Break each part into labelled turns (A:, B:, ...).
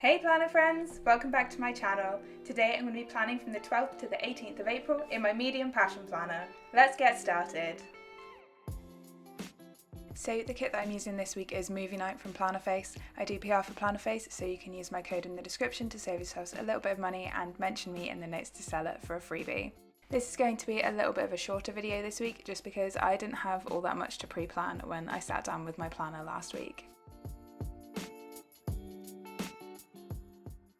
A: Hey planner friends, welcome back to my channel. Today I'm going to be planning from the 12th to the 18th of April in my medium passion planner. Let's get started. So the kit that I'm using this week is Movie Night from Plannerface. I do PR for Plannerface, so you can use my code in the description to save yourselves a little bit of money and mention me in the notes to sell it for a freebie. This is going to be a little bit of a shorter video this week just because I didn't have all that much to pre-plan when I sat down with my planner last week.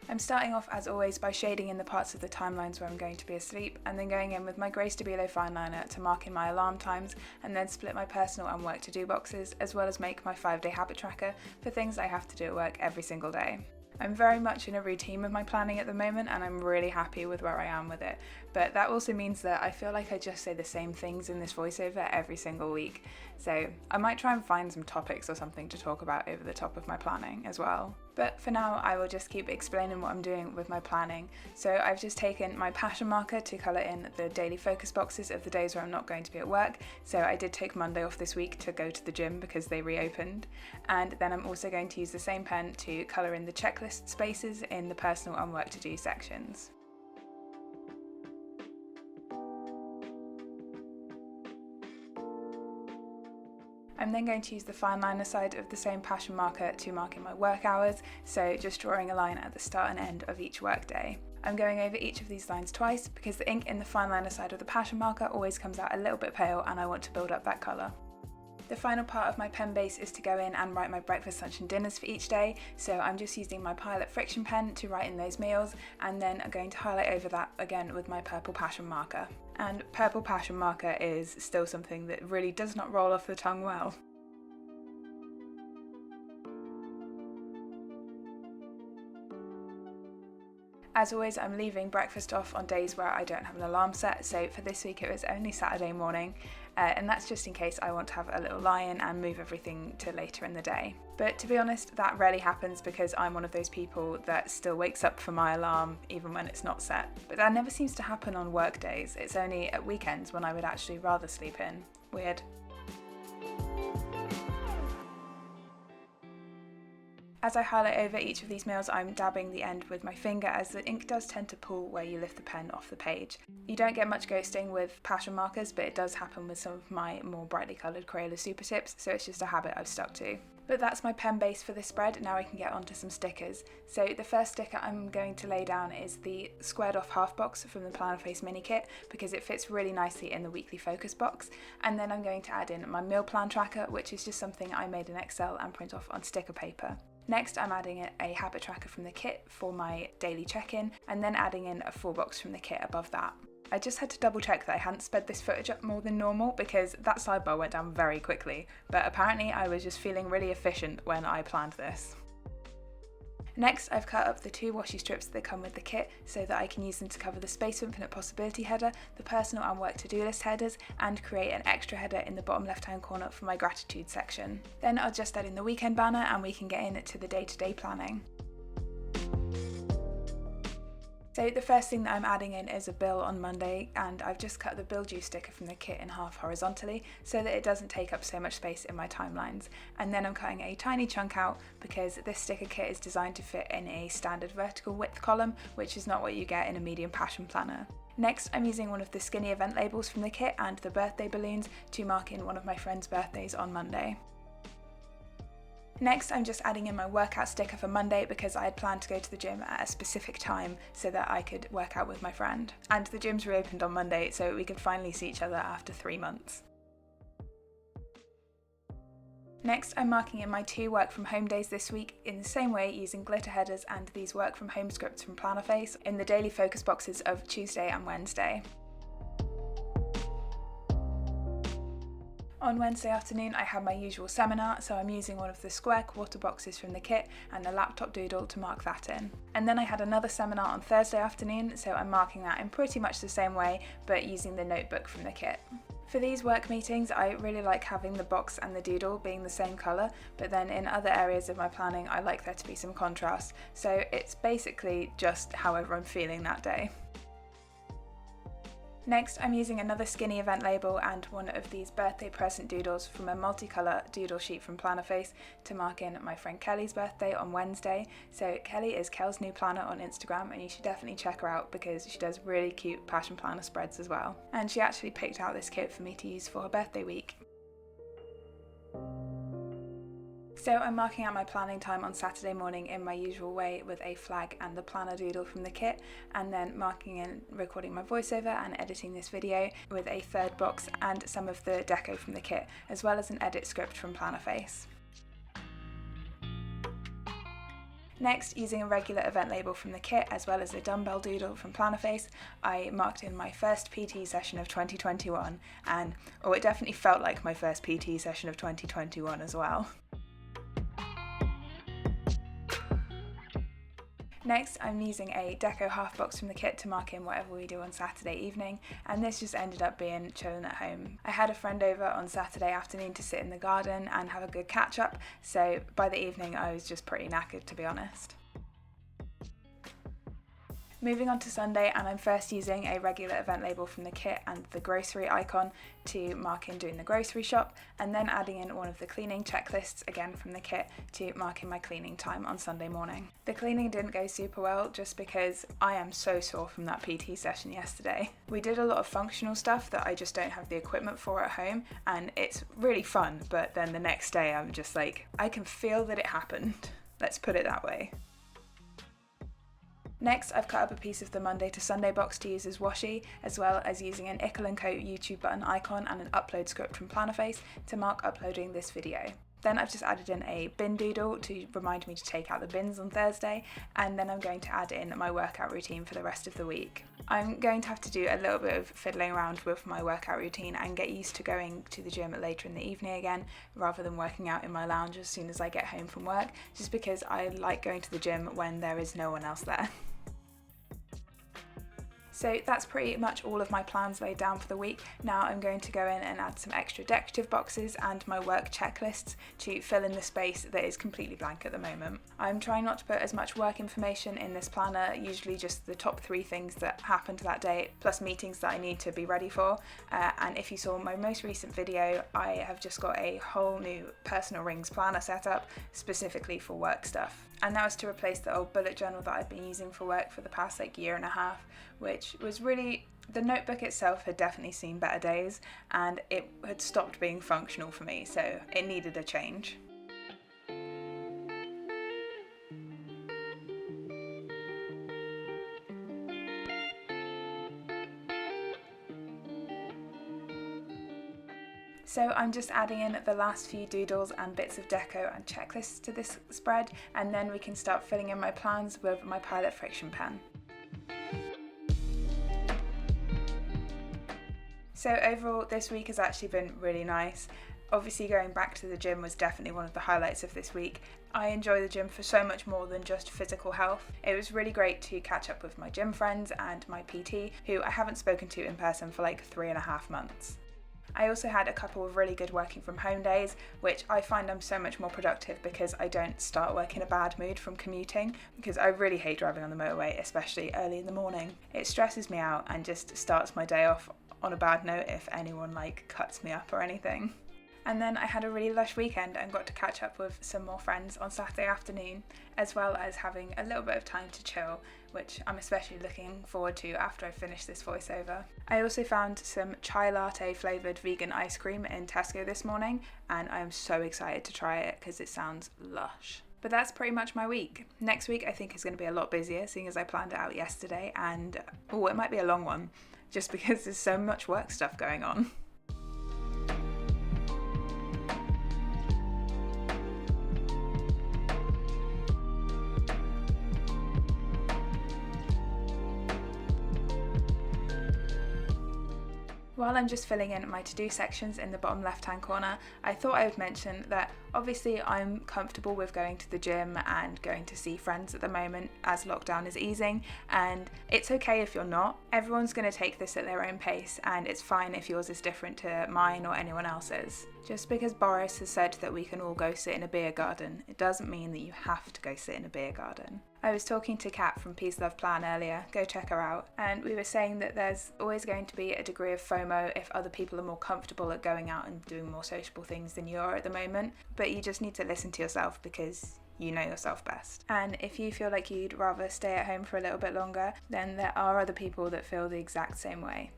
A: I'm starting off as always by shading in the parts of the timelines where I'm going to be asleep and then going in with my grey Stabilo fine liner to mark in my alarm times and then split my personal and work to do boxes as well as make my 5-day habit tracker for things I have to do at work every single day. I'm very much in a routine with my planning at the moment and I'm really happy with where I am with it, but that also means that I feel like I just say the same things in this voiceover every single week, so I might try and find some topics or something to talk about over the top of my planning as well. But for now I will just keep explaining what I'm doing with my planning. So I've just taken my passion marker to colour in the daily focus boxes of the days where I'm not going to be at work, so I did take Monday off this week to go to the gym because they reopened, and then I'm also going to use the same pen to colour in the checklist spaces in the personal and work to do sections. I'm then going to use the fine liner side of the same passion marker to mark in my work hours, so just drawing a line at the start and end of each work day. I'm going over each of these lines twice because the ink in the fine liner side of the passion marker always comes out a little bit pale and I want to build up that colour. The final part of my pen base is to go in and write my breakfast, lunch and dinners for each day, so I'm just using my Pilot friction pen to write in those meals and then I'm going to highlight over that again with my purple passion marker. And purple passion marker is still something that really does not roll off the tongue well. As always, I'm leaving breakfast off on days where I don't have an alarm set, so for this week it was only Saturday morning, and that's just in case I want to have a little lie-in and move everything to later in the day. But to be honest, that rarely happens because I'm one of those people that still wakes up for my alarm even when it's not set. But that never seems to happen on work days, it's only at weekends when I would actually rather sleep in. Weird. As I highlight over each of these meals, I'm dabbing the end with my finger as the ink does tend to pull where you lift the pen off the page. You don't get much ghosting with passion markers, but it does happen with some of my more brightly coloured Crayola super tips, so it's just a habit I've stuck to. But that's my pen base for this spread, now I can get onto some stickers. So the first sticker I'm going to lay down is the squared off half box from the Plannerface mini kit because it fits really nicely in the weekly focus box, and then I'm going to add in my meal plan tracker, which is just something I made in Excel and print off on sticker paper. Next I'm adding in a habit tracker from the kit for my daily check-in and then adding in a full box from the kit above that. I just had to double check that I hadn't sped this footage up more than normal because that sidebar went down very quickly, but apparently I was just feeling really efficient when I planned this. Next, I've cut up the 2 washi strips that come with the kit so that I can use them to cover the Space of Infinite Possibility header, the personal and work to-do list headers, and create an extra header in the bottom left-hand corner for my gratitude section. Then I'll just add in the weekend banner and we can get into the day-to-day planning. So the first thing that I'm adding in is a bill on Monday, and I've just cut the bill due sticker from the kit in half horizontally so that it doesn't take up so much space in my timelines. And then I'm cutting a tiny chunk out because this sticker kit is designed to fit in a standard vertical width column, which is not what you get in a medium passion planner. Next, I'm using one of the skinny event labels from the kit and the birthday balloons to mark in one of my friend's birthdays on Monday. Next, I'm just adding in my workout sticker for Monday because I had planned to go to the gym at a specific time so that I could work out with my friend. And the gym's reopened on Monday, so we could finally see each other after 3 months. Next, I'm marking in my 2 work from home days this week in the same way using glitter headers and these work from home scripts from Plannerface in the daily focus boxes of Tuesday and Wednesday. On Wednesday afternoon I have my usual seminar, so I'm using one of the square quarter boxes from the kit and the laptop doodle to mark that in. And then I had another seminar on Thursday afternoon, so I'm marking that in pretty much the same way but using the notebook from the kit. For these work meetings I really like having the box and the doodle being the same colour, but then in other areas of my planning I like there to be some contrast, so it's basically just however I'm feeling that day. Next, I'm using another skinny event label and one of these birthday present doodles from a multicolour doodle sheet from Plannerface to mark in my friend Kelly's birthday on Wednesday. So Kelly is Kel's New Planner on Instagram, and you should definitely check her out because she does really cute passion planner spreads as well. And she actually picked out this kit for me to use for her birthday week. So I'm marking out my planning time on Saturday morning in my usual way with a flag and the planner doodle from the kit, and then marking in recording my voiceover and editing this video with a third box and some of the deco from the kit, as well as an edit script from Plannerface. Next, using a regular event label from the kit as well as a dumbbell doodle from Plannerface, I marked in my first PT session of 2021, and it definitely felt like my first PT session of 2021 as well. Next, I'm using a deco half box from the kit to mark in whatever we do on Saturday evening, and this just ended up being chilling at home. I had a friend over on Saturday afternoon to sit in the garden and have a good catch up, so by the evening I was just pretty knackered, to be honest. Moving on to Sunday, and I'm first using a regular event label from the kit and the grocery icon to mark in doing the grocery shop, and then adding in one of the cleaning checklists again from the kit to mark in my cleaning time on Sunday morning. The cleaning didn't go super well just because I am so sore from that PT session yesterday. We did a lot of functional stuff that I just don't have the equipment for at home, and it's really fun, but then the next day I'm just like, I can feel that it happened. Let's put it that way. Next, I've cut up a piece of the Monday to Sunday box to use as washi, as well as using an Ickle & Co YouTube button icon and an upload script from Plannerface to mark uploading this video. Then I've just added in a bin doodle to remind me to take out the bins on Thursday, and then I'm going to add in my workout routine for the rest of the week. I'm going to have to do a little bit of fiddling around with my workout routine and get used to going to the gym later in the evening again, rather than working out in my lounge as soon as I get home from work, just because I like going to the gym when there is no one else there. So that's pretty much all of my plans laid down for the week. Now I'm going to go in and add some extra decorative boxes and my work checklists to fill in the space that is completely blank at the moment. I'm trying not to put as much work information in this planner, usually just the top 3 things that happened that day, plus meetings that I need to be ready for. And if you saw my most recent video, I have just got a whole new personal rings planner set up specifically for work stuff. And that was to replace the old bullet journal that I've been using for work for the past year and a half, which was really, the notebook itself had definitely seen better days and it had stopped being functional for me, so it needed a change. So I'm just adding in the last few doodles and bits of deco and checklists to this spread, and then we can start filling in my plans with my Pilot friction pen. So overall, this week has actually been really nice. Obviously going back to the gym was definitely one of the highlights of this week. I enjoy the gym for so much more than just physical health. It was really great to catch up with my gym friends and my PT, who I haven't spoken to in person for 3.5 months. I also had a couple of really good working from home days, which I find I'm so much more productive because I don't start work in a bad mood from commuting, because I really hate driving on the motorway, especially early in the morning. It stresses me out and just starts my day off on a bad note if anyone cuts me up or anything. And then I had a really lush weekend and got to catch up with some more friends on Saturday afternoon, as well as having a little bit of time to chill, which I'm especially looking forward to after I finish this voiceover. I also found some chai latte flavoured vegan ice cream in Tesco this morning, and I am so excited to try it because it sounds lush. But that's pretty much my week. Next week I think is going to be a lot busier, seeing as I planned it out yesterday, and it might be a long one, just because there's so much work stuff going on. While I'm just filling in my to-do sections in the bottom left-hand corner, I thought I would mention that obviously I'm comfortable with going to the gym and going to see friends at the moment as lockdown is easing, and it's okay if you're not. Everyone's going to take this at their own pace, and it's fine if yours is different to mine or anyone else's. Just because Boris has said that we can all go sit in a beer garden, it doesn't mean that you have to go sit in a beer garden. I was talking to Kat from Peace Love Plan earlier, go check her out, and we were saying that there's always going to be a degree of FOMO if other people are more comfortable at going out and doing more sociable things than you are at the moment, but you just need to listen to yourself because you know yourself best. And if you feel like you'd rather stay at home for a little bit longer, then there are other people that feel the exact same way.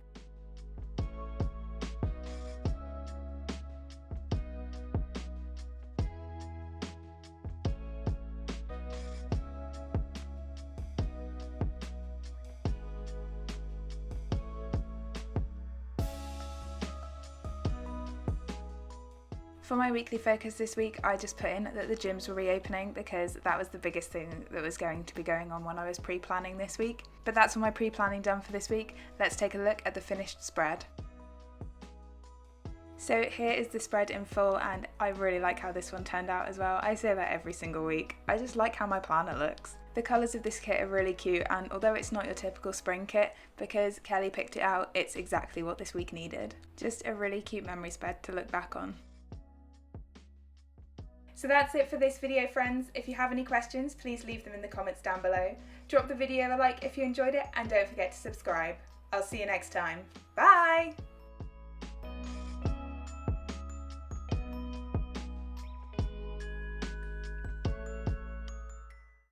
A: For my weekly focus this week, I just put in that the gyms were reopening because that was the biggest thing that was going to be going on when I was pre-planning this week. But that's all my pre-planning done for this week. Let's take a look at the finished spread. So here is the spread in full, and I really like how this one turned out as well. I say that every single week. I just like how my planner looks. The colours of this kit are really cute, and although it's not your typical spring kit, because Kelly picked it out, it's exactly what this week needed. Just a really cute memory spread to look back on. So that's it for this video, friends. If you have any questions, please leave them in the comments down below. Drop the video a like if you enjoyed it, and don't forget to subscribe. I'll see you next time. Bye!